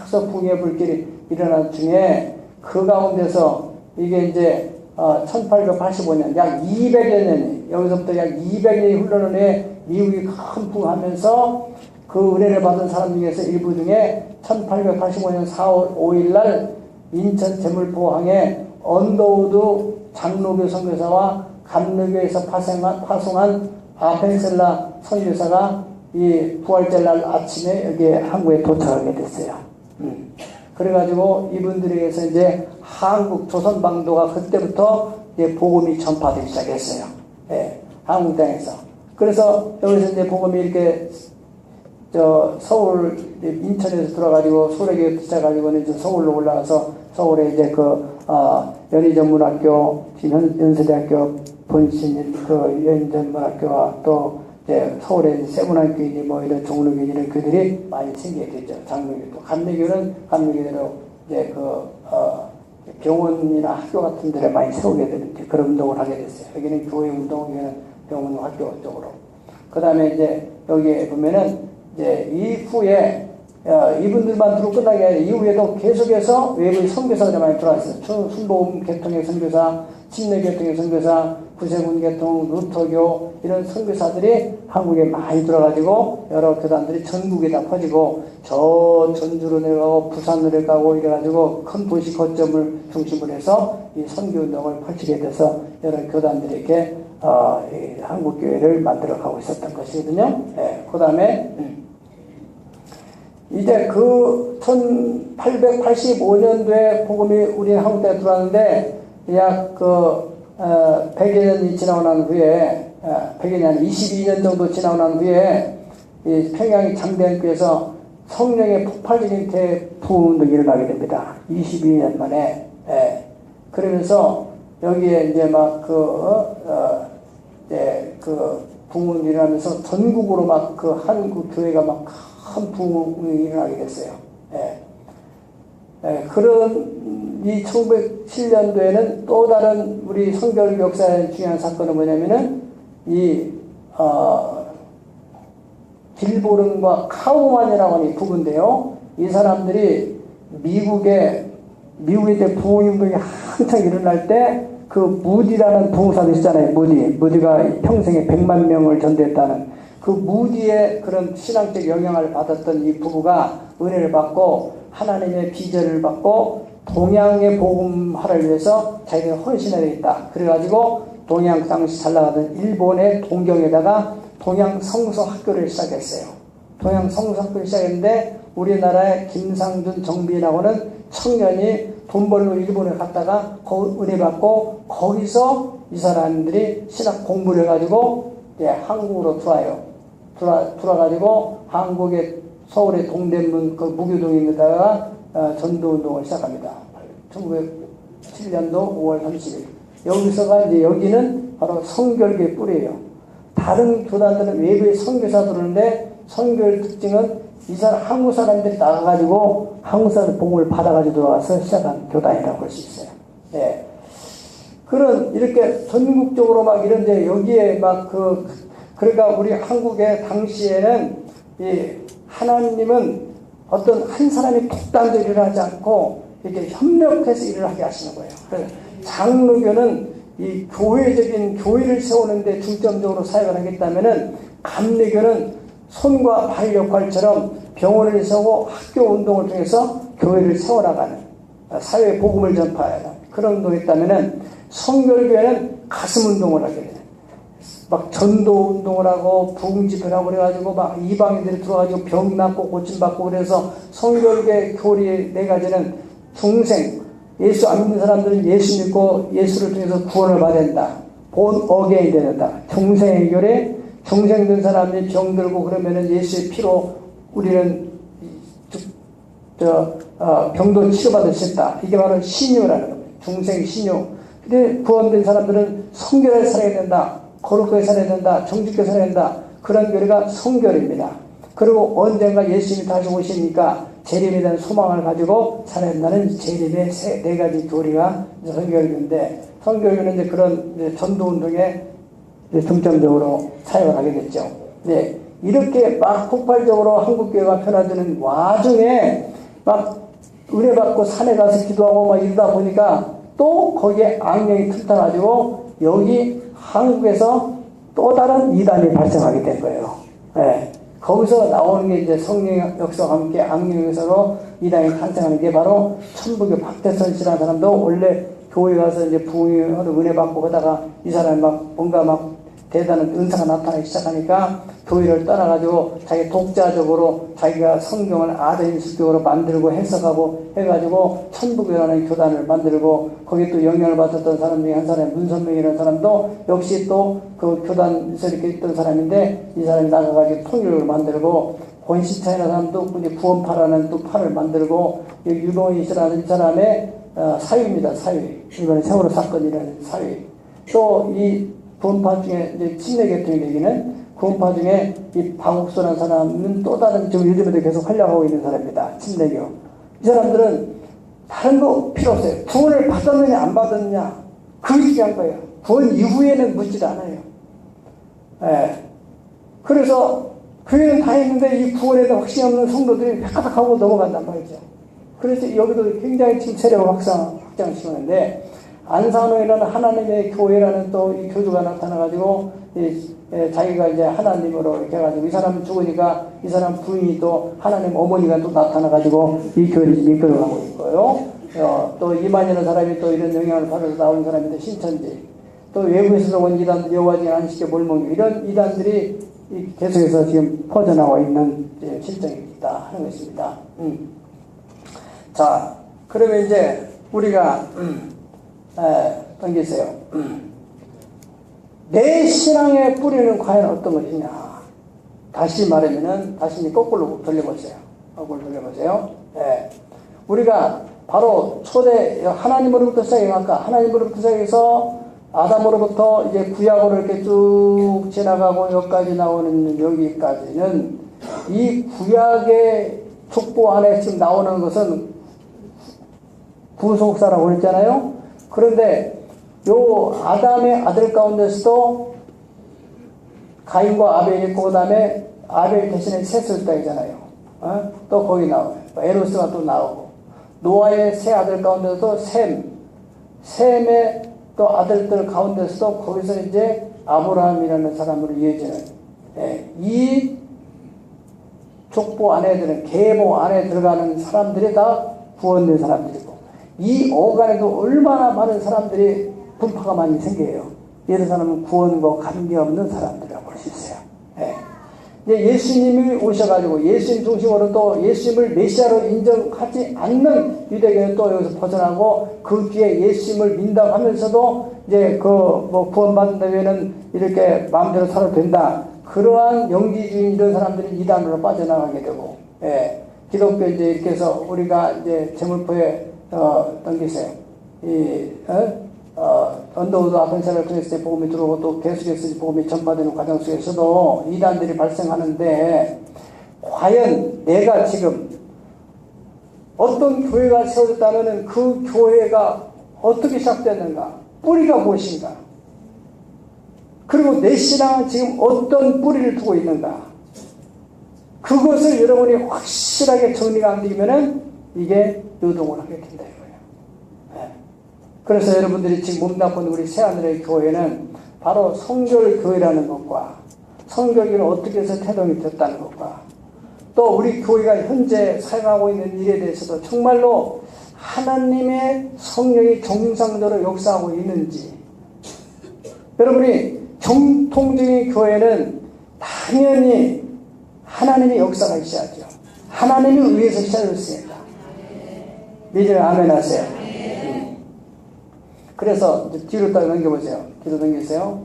계속 부흥의 불길이 일어난 중에 그 가운데서 이게 이제 1885년 약 200여 년이 여기서부터 약 200년이 흘러는 후에 미국이 큰 부흥하면서 그 은혜를 받은 사람 중에서 일부 중에 1885년 4월 5일 날 인천 제물포항에 언더우드 장로교 선교사와 감리교에서 파송한 아펜셀라 선교사가 이 부활절날 아침에 여기에 한국에 도착하게 됐어요. 그래가지고 이분들에게서 이제 한국 조선방도가 그때부터 이제 복음이 전파되기 시작했어요. 한국 땅에서. 그래서 여기서 이제 복음이 이렇게 서울 인천에서 들어가지고 서울에 도착가지고 이제 서울로 올라가서 서울에 이제 연희전문학교 지금 연세대학교 본신 연희전문학교와 또 이제 서울에 세문학교이니 이런 종로교인 이런 교들이 많이 생기게 됐죠. 장로교도 감리교는 감리교대로 이제 병원이나 학교 같은 데를 많이 세우게 되는 그런 운동을 하게 됐어요. 여기는 교회 운동, 여기는 병원 학교 쪽으로. 그 다음에 이제 여기에 보면은 이제 이후에 이분들만 들어 끝나게 아니라 이후에도 계속해서 외부의 선교사들이 많이 들어왔어요. 순복음 계통의 선교사, 침례 계통의 선교사, 구세군 계통, 루터교 이런 선교사들이 한국에 많이 들어가지고 여러 교단들이 전국에 다 퍼지고 저 전주로 내려가고 부산으로 내려가고 이래가지고 큰 도시 거점을 중심으로 해서 이 선교운동을 펼치게 돼서 여러 교단들에게 한국교회를 만들어가고 있었던 것이거든요. 그 다음에 이제 1885년도에 복음이 우리 한국 땅에 들어왔는데 약 100여 년이 지나고 난 후에 100여 년 22년 정도 지나고 난 후에 이 평양의 장대학교에서 성령의 폭발적인 대부흥운동이 일어나게 됩니다. 22년 만에. 그러면서 여기에 이제 부흥운동이 일어나면서 전국으로 한국 교회가 큰 부흥이 일어나게 됐어요. 그런 이 1907년도에는 또 다른 우리 성결 역사의 중요한 사건은 뭐냐면은 길보름과 카우만이라고 하는 부부인데요. 이 사람들이 미국에 이제 부흥운동이 한창 일어날 때 그 무디라는 부흥사도 있잖아요. 무디가 평생에 100만 명을 전도했다는 그 무디의 그런 신앙적 영향을 받았던 이 부부가 은혜를 받고 하나님의 비전을 받고 동양의 복음화를 위해서 자기가 헌신하겠다. 그래가지고 동양 당시 잘 나가던 일본의 동경에다가 동양 성서학교를 시작했어요. 동양 성서학교를 시작했는데 우리나라의 김상준 정비인하고는 청년이 돈 벌러 일본에 갔다가 은혜 받고 거기서 이 사람들이 신학 공부를 해가지고 이제 한국으로 들어와가지고 한국의 서울의 동대문 그 무교동에다가 전도운동을 시작합니다. 1907년도 5월 30일. 여기서가 이제 여기는 바로 성결교의 뿌리예요. 다른 교단들은 외부의 선교사 들어오는데 선교의 특징은 이 사람 한국 사람들이 나가가지고 한국 사람 복음을 받아가지고 들어와서 시작한 교단이라고 볼 수 있어요. 예. 그런 이렇게 전국적으로 막 이런데 여기에 막 그러니까 우리 한국의 당시에는 이 하나님은 어떤 한 사람이 독단적으로 일을 하지 않고 이렇게 협력해서 일을 하게 하시는 거예요. 그래서 장로교는 이 교회적인 교회를 세우는데 중점적으로 사역을 하겠다면은 감리교는 손과 발 역할처럼 병원을 세우고 학교 운동을 통해서 교회를 세워나가는 사회 복음을 전파하는 그런 운동이 있다면은 성결교회는 가슴 운동을 하게 돼요. 막 전도 운동을 하고 부흥 집회를 하고 그래가지고 막 이방인들이 들어가지고 병 낫고 고침받고 그래서 성결교회 교리 네 가지는 중생 예수 안 믿는 사람들은 예수 믿고 예수를 통해서 구원을 받아야 된다. 본 어게인이 된다. 중생의 교리 중생된 사람이 병들고 그러면은 예수의 피로 우리는 병도 치료받을 수 있다. 이게 바로 신유라는 겁니다. 중생 신유. 근데 구원된 사람들은 성결하게 살아야 된다. 거룩하게 살아야 된다. 정직하게 살아야 된다. 그런 교리가 성결입니다. 그리고 언젠가 예수님이 다시 오시니까 재림에 대한 소망을 가지고 살아야 된다는 재림의 네 가지 교리가 성결교인데 성결교는 이제 그런 이제 전도운동에 중점적으로 사역을 하게 됐죠. 네. 이렇게 막 폭발적으로 한국교회가 편화되는 와중에 막 은혜 받고 산에 가서 기도하고 막 이러다 보니까 또 거기에 악령이 틈타가지고 여기 한국에서 또 다른 이단이 발생하게 된 거예요. 네. 거기서 나오는 게 이제 성령 역사와 함께 악령에서로 이단이 탄생하는 게 바로 천부교 박대선 씨라는 사람도 원래 교회 가서 이제 부흥하는 은혜 받고 그러다가 이 사람이 막 뭔가 막 대단한 은사가 나타나기 시작하니까 교회를 떠나가지고 자기 독자적으로 자기가 성경을 아드인식적으로 만들고 해석하고 해가지고 천부교라는 교단을 만들고 거기에 또 영향을 받았던 사람 중에 한 사람이 문선명이라는 사람도 역시 또 그 교단에서 이렇게 있던 사람인데 이 사람이 나가가지고 통일을 만들고 권시차이라는 사람도 구원파라는 또 파를 만들고 유동이시라는 이 사람의 사위입니다. 사위. 이번에 세월호 사건이라는 사위. 또 이 구원파 중에 이제 침례계통이 되기는 구원파 중에 이 박옥수라는 사람은 또 다른 지금 요즘에도 계속 활약하고 있는 사람입니다. 침례교. 이 사람들은 다른 거 필요 없어요. 구원을 받았느냐 안 받았느냐 그게 중요한 거예요. 구원 이후에는 묻지 않아요. 예. 그래서 교회는 다 했는데 이 구원에 대한 확신이 없는 성도들이 획가닥하고 넘어간단 말이죠. 그래서 여기도 굉장히 지금 세력을 확장시키는데 안산호에는 하나님의 교회라는 또 이 교주가 나타나가지고 자기가 이제 하나님으로 이렇게 해가지고 이 사람 죽으니까 이 사람 부인이 또 하나님 어머니가 또 나타나가지고 이 교회를 이끌어가고 있고요. 또 이만이라는 사람이 또 이런 영향을 받아서 나온 사람인데 신천지 또 외부에서 온 이단들 여호와의 안식교 몰몬교 이런 이단들이 계속해서 지금 퍼져나가고 있는 실정이 있다 하는 것입니다. 자, 그러면 이제 우리가 넘기세요. 내 신앙의 뿌리는 과연 어떤 것이냐? 다시 말하면은 다시 거꾸로 돌려보세요. 거꾸로 돌려보세요. 네. 우리가 바로 초대 하나님으로부터 시작해갈까? 하나님으로부터 시작해서 아담으로부터 이제 구약으로 이렇게 쭉 지나가고 여기까지 나오는 여기까지는 이 구약의 족보 안에 지금 나오는 것은 구속사라고 했잖아요. 그런데 요 아담의 아들 가운데서도 가인과 아벨이 있고 그 다음에 아벨 대신에 셋을 따이잖아요. 또 거기 나와요. 에노스가 또 나오고, 노아의 세 아들 가운데서도 셈의 또 아들들 가운데서도 거기서 이제 아브라함이라는 사람으로 이어지는, 이 족보 안에 계보 안에 들어가는 사람들이 다 구원된 사람들이고, 이 어간에도 얼마나 많은 사람들이 분파가 많이 생겨요. 이런 사람은 구원과 관계없는 사람들이라고 볼 수 있어요. 이제 예수님이 오셔가지고 예수님 중심으로 또 예수님을 메시아로 인정하지 않는 유대교는 또 여기서 벗어나고, 그 뒤에 예수님을 믿는다고 하면서도 이제 구원받는다면은 이렇게 마음대로 살아도 된다. 그러한 영지주의 이런 사람들이 이단으로 빠져나가게 되고, 기독교 이제 이렇게 해서 우리가 이제 제물포에 넘기세요. 언더우드 아펜셀을 통해서 복음이 들어오고 또 계속해서 복음이 전파되는 과정 속에서도 이단들이 발생하는데, 과연 내가 지금 어떤 교회가 세워졌다면 그 교회가 어떻게 시작됐는가? 뿌리가 무엇인가? 그리고 내 신앙은 지금 어떤 뿌리를 두고 있는가? 그것을 여러분이 확실하게 정리가 안 되면은 이게 요동을 하게 된다 이거예요. 그래서 여러분들이 지금 몸담은 우리 새하늘의 교회는 바로 성결교회라는 것과, 성결교회를 어떻게 해서 태동이 됐다는 것과, 또 우리 교회가 현재 사용하고 있는 일에 대해서도 정말로 하나님의 성령이 정상적으로 역사하고 있는지. 여러분이 정통적인 교회는 당연히 하나님의 역사가 있어야죠. 하나님이 위해서 시작했으니까. 믿으면 아멘 하세요. 그래서 이제 뒤로 딱 넘겨보세요. 뒤로 넘기세요.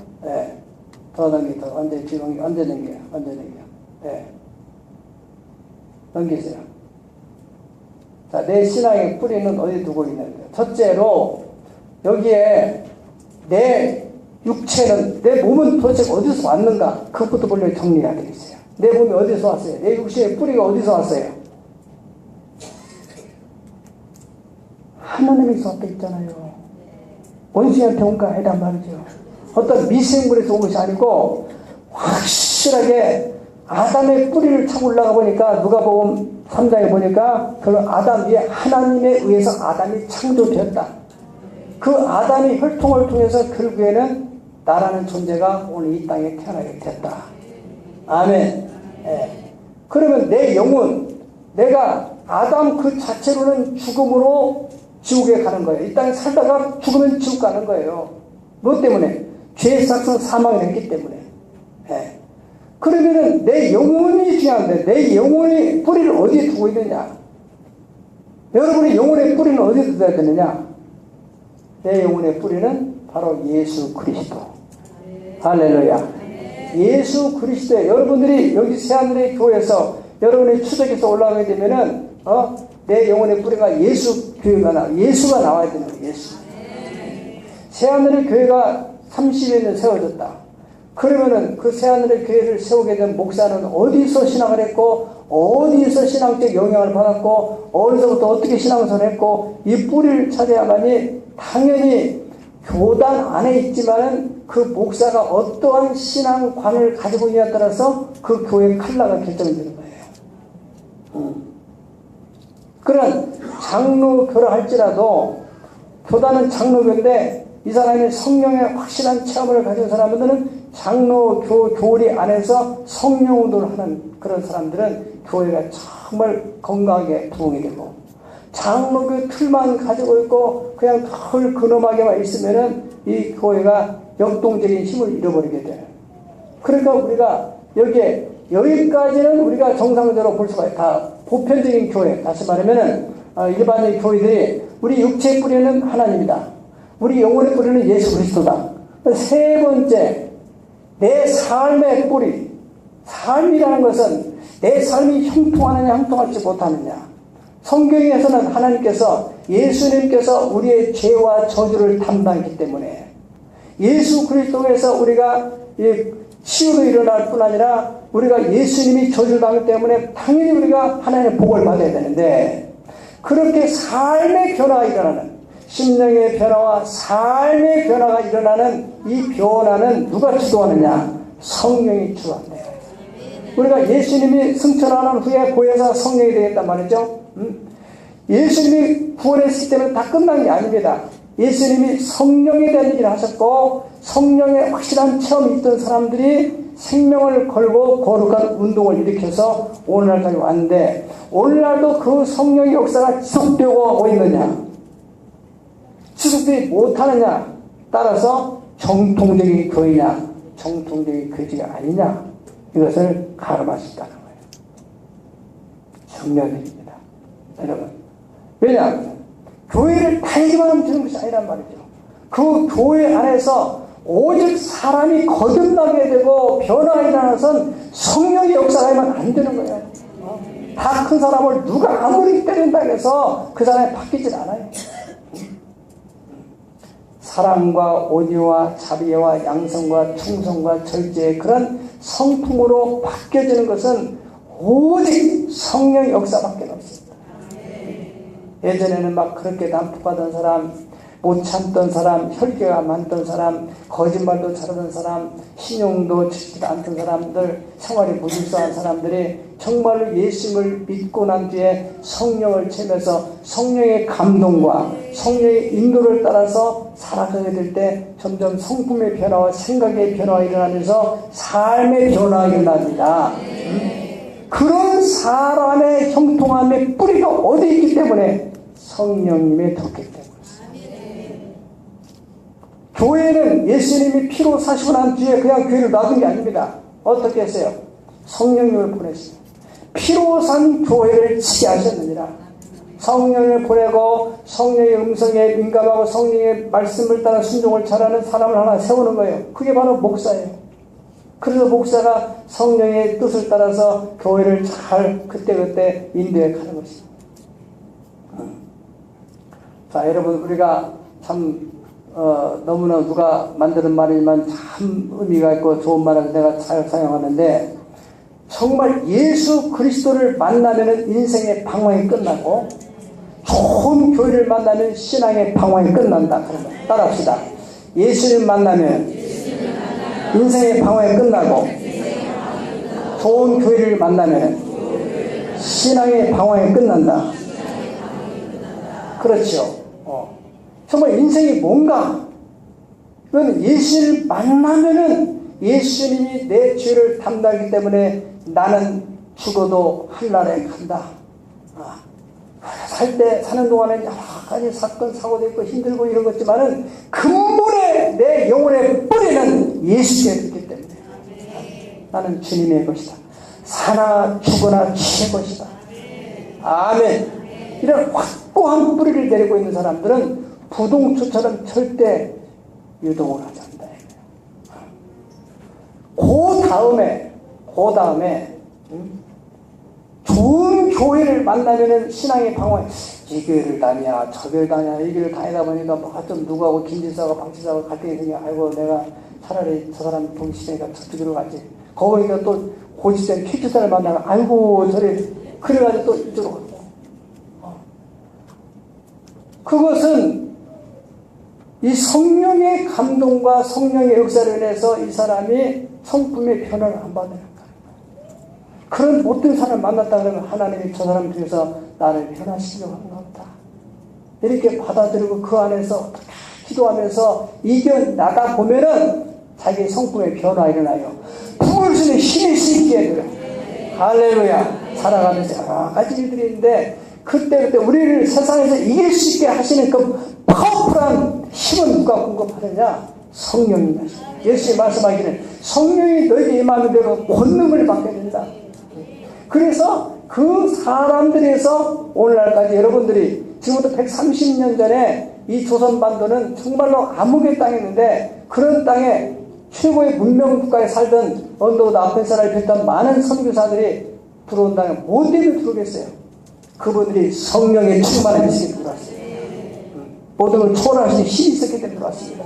더 넘기세요. 완전히 뒤로 넘겨요. 넘기세요. 자, 내 신앙의 뿌리는 어디 두고 있는가? 첫째로, 여기에 내 육체는, 내 몸은 도대체 어디서 왔는가? 그것부터 본래 정리해야 되겠어요. 내 몸이 어디서 왔어요? 내 육체의 뿌리가 어디서 왔어요? 하나님에서 왔다 있잖아요. 원수한테 온 거 아니란 말이죠. 어떤 미생물에서 온 것이 아니고, 확실하게 아담의 뿌리를 타고 올라가 보니까, 누가복음 3장에 보니까 그 아담 위에 하나님에 의해서 아담이 창조되었다. 그 아담의 혈통을 통해서 결국에는 나라는 존재가 오늘 이 땅에 태어나게 됐다. 아멘. 그러면 내 영혼, 내가 아담 그 자체로는 죽음으로 지옥에 가는 거예요. 이 땅에 살다가 죽으면 지옥 가는 거예요. 뭐 때문에? 죄의 삭은 사망을 했기 때문에. 그러면은 내 영혼이 중요한데, 내 영혼의 뿌리를 어디에 두고 있느냐? 여러분의 영혼의 뿌리는 어디에 둬야 되느냐? 내 영혼의 뿌리는 바로 예수 그리스도. 할렐루야. 예수 그리스도에, 여러분들이 여기 새하늘의 교회에서 여러분의 추적에서 올라가게 되면은 내 영혼의 뿌리가 예수가 나와야 되는 거예요. 예수. 새하늘의 교회가 30여 년 세워졌다. 그러면은 그 새하늘의 교회를 세우게 된 목사는 어디서 신앙을 했고, 어디서 신앙적 영향을 받았고, 어디서부터 어떻게 신앙생활을 했고, 이 뿌리를 찾아야만이 당연히 교단 안에 있지만은 그 목사가 어떠한 신앙관을 가지고 있냐에 따라서 그 교회의 칼라가 결정되는 거예요. 그런 장로교라 할지라도, 교단은 장로교인데 이 사람이 성령의 확실한 체험을 가진 사람들은 장로교 교리 안에서 성령운동을 하는 그런 사람들은 교회가 정말 건강하게 부흥이 되고, 장로교 틀만 가지고 있고 그냥 덜 근엄하게만 있으면은 이 교회가 역동적인 힘을 잃어버리게 돼요. 그러니까 우리가 여기까지는 우리가 정상적으로 볼 수가 있다. 다 보편적인 교회, 다시 말하면은 일반적인 교회들이 우리 육체의 뿌리는 하나님이다. 우리 영혼의 뿌리는 예수 그리스도다. 세 번째, 내 삶의 뿌리. 삶이라는 것은 내 삶이 형통하느냐 형통하지 못하느냐. 성경에서는 하나님께서, 예수님께서 우리의 죄와 저주를 담당했기 때문에 예수 그리스도에서 우리가 치유로 일어날 뿐 아니라 우리가 예수님이 저주를 당했기 때문에 당연히 우리가 하나님의 복을 받아야 되는데, 그렇게 삶의 변화가 일어나는, 심령의 변화와 삶의 변화가 일어나는 이 변화는 누가 주도하느냐? 성령이 주도한대요. 우리가 예수님이 승천하는 후에 보혜사 성령이 되겠단 말이죠. 예수님이 구원했기 때문에 다 끝난 게 아닙니다. 예수님이 성령에 대한 얘기를 하셨고 성령의 확실한 체험이 있던 사람들이 생명을 걸고 거룩한 운동을 일으켜서 오늘날까지 왔는데 오늘날도 그 성령의 역사가 지속되고 하고 있느냐 지속되지 못하느냐 따라서 정통적인 교회냐 정통적인 교회가 아니냐 이것을 가늠할 수 있다는 거예요. 정면입니다. 여러분 왜냐 교회를 다니기만 하면 되는 것이 아니란 말이죠. 그 교회 안에서 오직 사람이 거듭나게 되고 변화가 일어나선 성령의 역사가 하면 안 되는 거예요. 다 큰 사람을 누가 아무리 때린다 해서 그 사람이 바뀌질 않아요. 사랑과 온유와 자비와 양성과 충성과 절제 그런 성품으로 바뀌어지는 것은 오직 성령의 역사밖에 없습니다. 예전에는 막 그렇게 난폭하던 사람, 못 참던 사람, 혈기가 많던 사람, 거짓말도 잘하던 사람, 신용도 지키지 않던 사람들, 생활이 무질서한 사람들이 정말로 예수님을 믿고 난 뒤에 성령을 채면서 성령의 감동과 성령의 인도를 따라서 살아가게 될 때 점점 성품의 변화와 생각의 변화가 일어나면서 삶의 변화가 일어납니다. 그런 사람의 형통함의 뿌리가 어디 있기 때문에 성령님의 덕기 때문에 교회는 예수님이 피로 사시고 난 뒤에 그냥 교회를 놔둔 게 아닙니다. 어떻게 했어요? 성령님을 보냈어요. 피로 산 교회를 치게 하셨느니라. 성령을 보내고 성령의 음성에 민감하고 성령의 말씀을 따라 순종을 잘하는 사람을 하나 세우는 거예요. 그게 바로 목사예요. 그래서 목사가 성령의 뜻을 따라서 교회를 잘 그때그때 인도해 가는 것입니다. 자, 여러분 우리가 참 너무나 누가 만드는 말이지만 참 의미가 있고 좋은 말을 내가 잘 사용하는데 정말 예수 그리스도를 만나면 인생의 방황이 끝나고 좋은 교회를 만나면 신앙의 방황이 끝난다. 그러면 따라합시다. 예수를 만나면 인생의 방황이 끝나고 좋은 교회를 만나면 신앙의 방황이 끝난다. 그렇죠. 정말 인생이 뭔가? 그건 예수를 만나면은 예수님이 내 죄를 담당하기 때문에 나는 죽어도 하늘나라에 간다. 살 때 사는 동안에 여러 가지 사건 사고도 있고 힘들고 이런 것 있지만은 근본에 내 영혼의 뿌리는 예수님이기 때문에 나는 주님의 것이다. 사나 죽거나 주의 것이다. 아멘. 이런 확고한 뿌리를 내리고 있는 사람들은 부동초처럼 절대 유동을 하지 않는다. 그 다음에 좋은 교회를 만나면은 신앙의 방황, 이 교회를 다냐, 저 교회를 다냐, 이 교회를 다니다 보니까 뭐 좀 누구하고 김지사하고 방지사하고 갈등이 생겨. 아이고 내가 차라리 저 사람 보기 싫으니까 저쪽으로 가지. 거기가 또 고집된 캐치사를 만나면 아이고 저래. 그래가지고 또 이쪽으로 가고. 그것은 이 성령의 감동과 성령의 역사를 인해서 이 사람이 성품의 변화를 안 받는 거예요. 그런 못된 사람을 만났다 그러면 하나님이 저 사람 중에서 나를 변화시키려고 하는 것 같다. 이렇게 받아들이고 그 안에서 기도하면서 이겨나가 보면은 자기 성품의 변화가 일어나요. 부을 수 있는 힘이 있게 돼요. 할렐루야. 살아가면서 여러 가지 일들이 있는데 그때 우리를 세상에서 이길 수 있게 하시는 그 파워풀한 힘은 누가 공급하느냐? 성령입니다. 예수님이 말씀하기를 성령이 너에게 임하면 내가 권능을 받게 된다. 그래서 그 사람들에서 오늘날까지 여러분들이 지금부터 130년 전에 이 조선반도는 정말로 암흑의 땅이었는데 그런 땅에 최고의 문명 국가에 살던 언더우드 아펜사라를 비롯한 많은 선교사들이 들어온 땅에 못 되면 들어오겠어요. 그분들이 성령의 충만한 있으니 들어왔어요. 모든 걸 초월할 수 있는 힘이 있었기 때문에 들어왔습니다.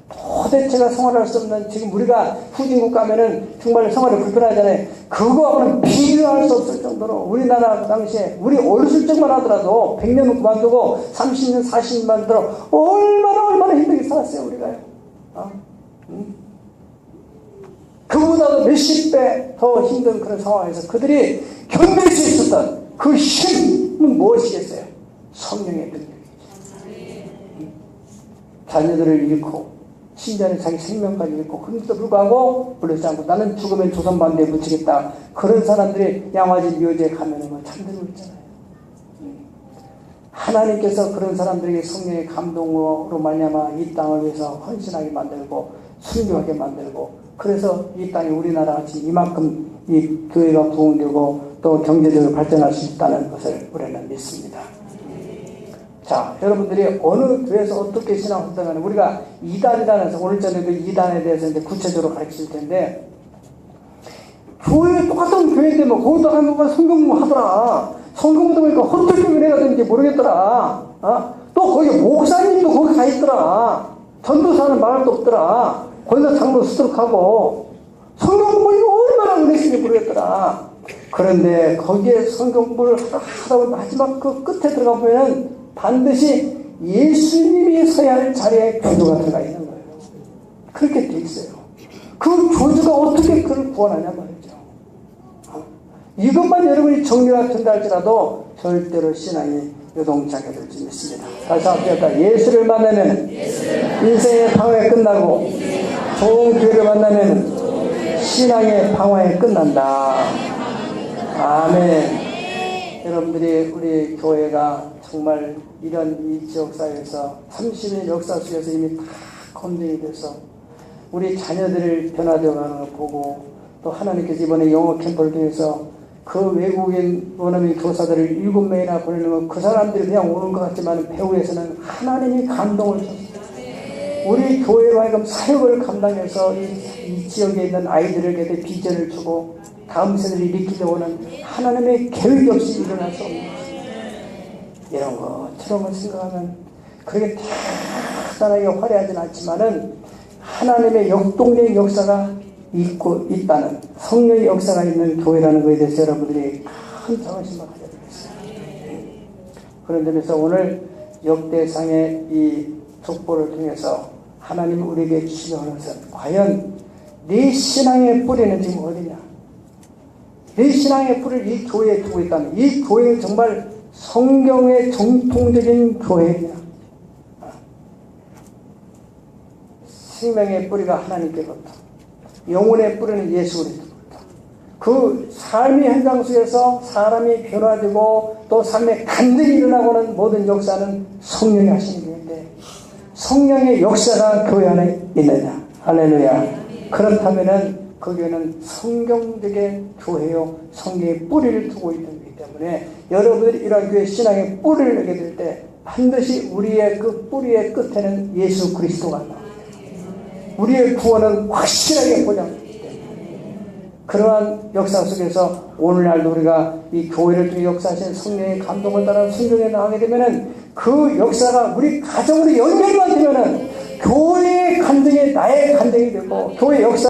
도대체가 생활할 수 없는 지금 우리가 후진국 가면은 정말 생활이 불편하잖아요. 그거하고는 비교할 수 없을 정도로 우리나라 당시에 우리 어렸을 적만 하더라도 100년은 그만두고 30년 40년만 들어 얼마나 힘들게 살았어요 우리가요. 그분 그보다도 몇십 배 더 힘든 그런 상황에서 그들이 견딜 수 있었던 그 힘은 무엇이겠어요? 성령의 능력이죠. 자녀들을 잃고 심지어는 자기 생명까지 잃고 그런데도 불구하고 물러지 않고 나는 죽으면 조선반대에 묻히겠다. 그런 사람들이 양화진 묘지에 가면은 뭐 잠들고 있잖아요. 하나님께서 그런 사람들에게 성령의 감동으로 말미암아 이 땅을 위해서 헌신하게 만들고 순교하게 만들고 그래서 이 땅이 우리나라 같이 이만큼 이 교회가 부흥되고 또 경제적으로 발전할 수 있다는 것을 우리는 믿습니다. 자, 여러분들이 어느 교회에서 어떻게 신앙활동을 하는 우리가 이단이라는 오늘 저녁에 이단에 대해서 이제 구체적으로 가르칠 텐데 교회 똑같은 교회인데 뭐 거기도 하면 성경 뭐 하더라. 성경 보다 보니까 헛되게 은혜가 되는지 모르겠더라. 또 거기 목사님도 거기 가 있더라. 전도사는 말할 수 없더라. 거기서 장로 수석하고 성경 공부가 얼마나 은혜신지 모르겠더라. 그런데 거기에 성경 공부를 하다 보면 마지막 그 끝에 들어가 보면 반드시 예수님이 서야 할 자리에 교주가 들어가 있는 거예요. 그렇게 돼 있어요. 그 교주가 어떻게 그를 구원하냐 말이죠. 이것만 여러분이 정리가 된다 할지라도 절대로 신앙이 요동차게 될지 믿습니다. 다시 한번 예수를 만나면 인생의 방황이 끝나고 좋은 교회를 만나면 신앙의 방황이 끝난다. 아멘. 여러분들이 우리 교회가 정말 이런 이 지역사회에서 30년 역사 속에서 이미 다 검증이 돼서 우리 자녀들을 변화되어 가는 걸 보고 또 하나님께서 이번에 영어 캠프를 통해서 그 외국인 원어민 교사들을 7명이나 보내는 건 그 사람들이 그냥 오는 것 같지만 배후에서는 하나님이 감동을 줬어요. 우리 교회로 하여금 사역을 감당해서 이 지역에 있는 아이들에게 비전을 주고 다음 세대를 일으키려고 하는 하나님의 계획이 없이 일어날 수 없는 것입니다. 이런 것처럼 생각하면 그렇게 대단하게 화려하진 않지만은 하나님의 역동적 역사가 있고 있다는 성령의 역사가 있는 교회라는 것에 대해서 여러분들이 큰 자부심을 가져야 되겠습니다. 그런 점에서 오늘 역대상의 이 족보를 통해서 하나님 우리에게 주시려는 것은 과연 네 신앙의 뿌리는 지금 어디냐? 네 신앙의 뿌리를 이 교회에 두고 있다면 이 교회는 정말 성경의 정통적인 교회냐? 생명의 뿌리가 하나님께로부터 영혼의 뿌리는 예수 그리스도로부터 그 삶의 현장 속에서 사람이 변화되고 또 삶의 간증이 일어나고 하는 모든 역사는 성령이 하시는 것인데 성령의 역사가 교회 안에 있느냐? 할렐루야. 그렇다면은 그 교회는 성경적인 교회요 성경의 뿌리를 두고 있는 거기 때문에 여러분들이 이러한 교회 신앙의 뿌리를 내게 될 때 반드시 우리의 그 뿌리의 끝에는 예수 그리스도가 나옵니다. 우리의 구원은 확실하게 보장되기 때문에 그러한 역사 속에서 오늘날도 우리가 이 교회를 통해 역사하신 성령의 감동을 따라 순종에 나가게 되면은 그 역사가 우리 가정으로 연결만 되면은 교회의 간증이 나의 간증이 되고 교회 역사